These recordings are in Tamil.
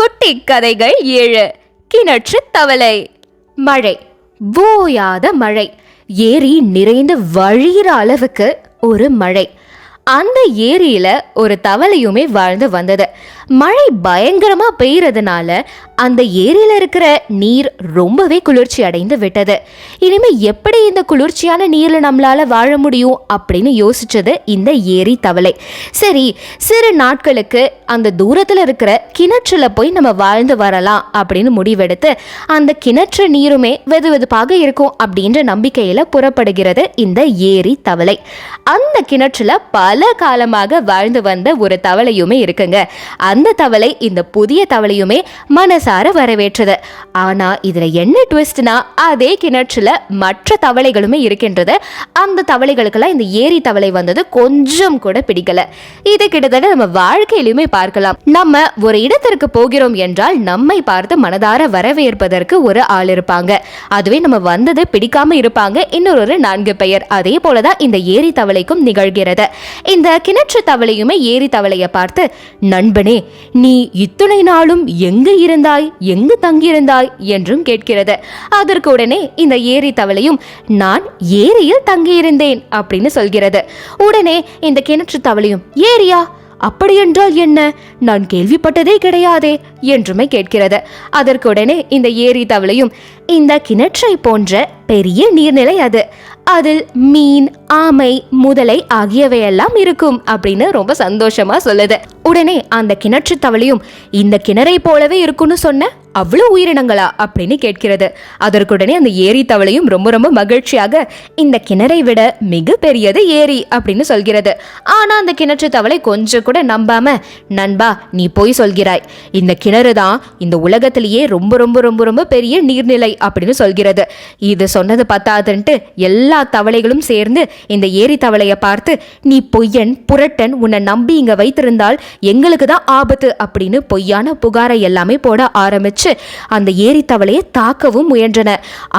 குட்டி கதைகள் 7. கிணற்று தவளை. மழை, ஓயாத மழை, ஏரி நிறைந்து வழிகிற அளவுக்கு ஒரு மழை. அந்த ஏரியில ஒரு தவளையுமே வாழ்ந்து வந்தது. மழை பயங்கரமா பெய்யறதுனால அந்த ஏரியில இருக்கிற நீர் ரொம்பவே குளிர்ச்சி அடைந்து விட்டது. இனிமே எப்படி இந்த குளிர்ச்சியான நீர்ல நம்மளால வாழ முடியும் அப்படின்னு யோசிச்சது இந்த ஏரி தவளை. சரி, சிறு நாட்களுக்கு அந்த தூரத்துல இருக்கிற கிணற்றுல போய் நம்ம வாழ்ந்து வரலாம் அப்படின்னு முடிவெடுத்து அந்த கிணற்று நீருமே வெதுவெதுப்பாக இருக்கும் அப்படின்ற நம்பிக்கையில புறப்படுகிறது இந்த ஏரி தவளை. அந்த கிணற்றுல பல காலமாக வாழ்ந்து வந்த ஒரு தவளையுமே இருக்குங்க. அந்த தவளை இந்த புதிய தவளையுமே மனசார வரவேற்றது. ஆனா இதுல என்ன ட்விஸ்ட்னா, அதே கிணற்றுல மற்ற தவளைகளுமே இருக்கின்றது. அந்த தவளைகளுக்கெல்லாம் இந்த ஏரி தவளை வந்தது கொஞ்சம் கூட பிடிக்கல. இது கிட்டத்தட்ட நம்ம வாழ்க்கையிலுமே பார்க்கலாம். நம்ம ஒரு இடத்திற்கு போகிறோம் என்றால் நம்மை பார்த்து மனதார வரவேற்பதற்கு ஒரு ஆள் இருப்பாங்க. அதுவே நம்ம வந்தது பிடிக்காம இருப்பாங்க இன்னொரு 4 பெயர். அதே போலதான் இந்த ஏரி தவளைக்கும் நிகழ்கிறது. இந்த கிணற்று தவளையுமே ஏரி தவளையை பார்த்து, நண்பனே, நீ இத்துணை நாளும் எங்கு இருந்தாய், எங்கு தங்கியிருந்தாய் என்றும் கேட்கிறது. அதற்கு உடனே இந்த ஏரி தவளையும், நான் ஏரியில் தங்கியிருந்தேன் அப்படின்னு சொல்கிறது. உடனே இந்த கிணற்று தவளையும், ஏரியா, அப்படியென்றால் என்ன, நான் கேள்விப்பட்டதே கிடையாதே என்றுமே கேட்கிறது. அதற்கு உடனே இந்த ஏரி தவளையும், இந்த கிணற்றை போன்ற பெரிய நீர்நிலை அது, அதில் மீன், ஆமை, முதலை ஆகியவையெல்லாம் இருக்கும் அப்படின்னு ரொம்ப சந்தோஷமா சொல்லுது. உடனே அந்த கிணற்று தவளையும், இந்த கிணறை போலவே இருக்குன்னு சொன்ன அவ்வளவு உயிரினங்களா அப்படின்னு கேட்கிறது. அதற்குடனே அந்த ஏரி தவளையும் ரொம்ப ரொம்ப மகிழ்ச்சியாக, இந்த கிணறை விட மிக பெரியது ஏரி அப்படின்னு சொல்கிறது. ஆனா அந்த கிணற்று தவளை கொஞ்சம் கூட நம்பாம, நண்பா, நீ போய் சொல்கிறாய், இந்த கிணறு தான் இந்த உலகத்திலேயே ரொம்ப ரொம்ப ரொம்ப ரொம்ப பெரிய நீர்நிலை அப்படின்னு சொல்கிறது. இது சொன்னது பத்தாதுன்ட்டு எல்லா தவளைகளும் சேர்ந்து இந்த ஏரி தவளையை பார்த்து, நீ பொய்யன், புரட்டன், உன்னை நம்பி இங்க வைத்திருந்தால் எங்களுக்கு தான் ஆபத்து அப்படின்னு பொய்யான புகாரை எல்லாமே போட ஆரம்பிச்சு அந்த ஏரி தவளையை தாக்கவும் முயன்றன.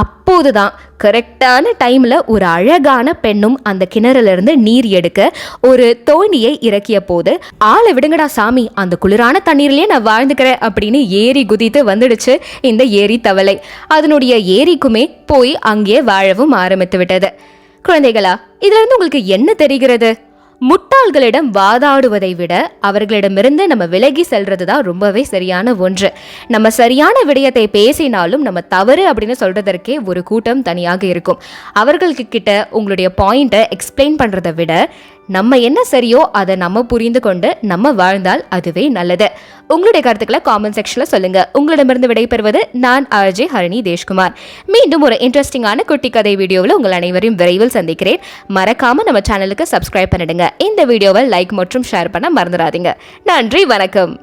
அப்போதுதான் கரெக்டான டைம்ல ஒரு அழகான பெண்ணும் அந்த கிணறுல இருந்து நீர் எடுக்க ஒரு தோணியை இறக்கிய போது, ஆளை விடுங்கடா சாமி, அந்த குளிரான தண்ணீர்லயே நான் வாழ்ந்துக்கிறேன் அப்படின்னு ஏரி குதித்து வந்துடுச்சு இந்த ஏரி தவளை. அதனுடைய ஏரிக்குமே போய் அங்கே வாழவும் ஆரம்பித்து விட்டது. குழந்தைகளா, இதுல இருந்து உங்களுக்கு என்ன தெரிகிறது? முட்டாள்களிடம் வாதாடுவதை விட அவர்களிடமிருந்து நம்ம விலகி செல்றது தான் ரொம்பவே சரியான ஒன்று. நம்ம சரியான விடயத்தை பேசினாலும் நம்ம தவறு அப்படின்னு சொல்றதற்கே ஒரு கூட்டம் தனியாக இருக்கும். அவர்களுக்கு கிட்ட உங்களுடைய பாயிண்ட்டை எக்ஸ்பிளைன் பண்றதை விட நம்ம என்ன சரியோ அதை நம்ம புரிந்து கொண்டு நம்ம வாழ்ந்தால் அதுவே நல்லது. உங்களுடைய கருத்துக்களை காமெண்ட் செக்ஷன்ல சொல்லுங்க. உங்களிடமிருந்து விடைபெறுவது நான் RJ ஹரிணி தேஷ்குமார். மீண்டும் ஒரு இன்ட்ரெஸ்டிங்கான குட்டி கதை வீடியோவில் உங்கள் அனைவரையும் விரைவில் சந்திக்கிறேன். மறக்காம நம்ம சேனலுக்கு சப்ஸ்கிரைப் பண்ணிடுங்க. இந்த வீடியோவை லைக் மற்றும் ஷேர் பண்ண மறந்துடாதீங்க. நன்றி, வணக்கம்.